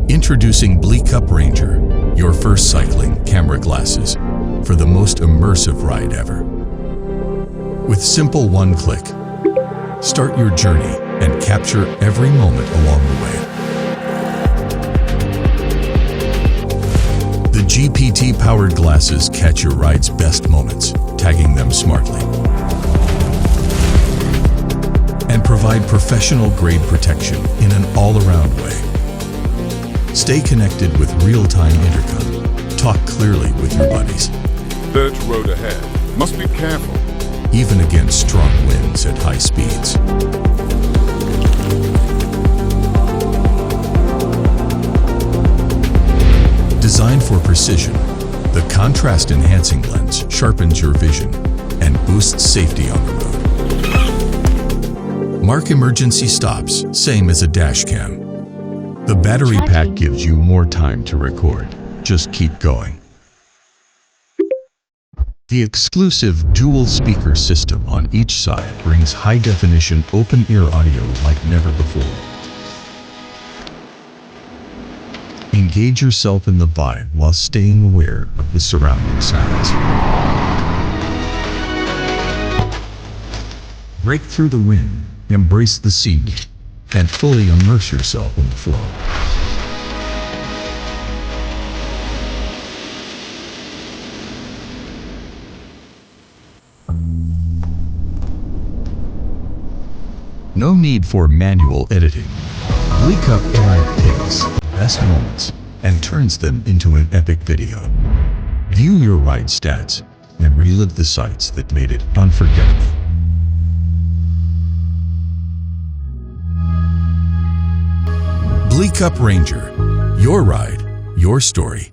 Introducing BleeqUp Ranger, your first cycling camera glasses for the most immersive ride ever. With simple one-click, start your journey and capture every moment along the way. The GPT-powered glasses catch your ride's best moments, tagging them smartly, and provide professional-grade protection in an all-around way. Stay connected with real-time intercom. Talk clearly with your buddies. Dirt road ahead. Must be careful. Even against strong winds at high speeds. Designed for precision, the contrast-enhancing lens sharpens your vision and boosts safety on the road. Mark emergency stops, same as a dash cam. The battery pack gives you more time to record. Just keep going. The exclusive dual-speaker system on each side brings high-definition open-ear audio like never before. Engage yourself in the vibe while staying aware of the surrounding sounds. Break through the wind, embrace the scene, and fully immerse yourself in the flow. No need for manual editing. BleeqUp AI picks the best moments and turns them into an epic video. View your ride stats and relive the sights that made it unforgettable. BleeqUp Ranger. Your ride, your story.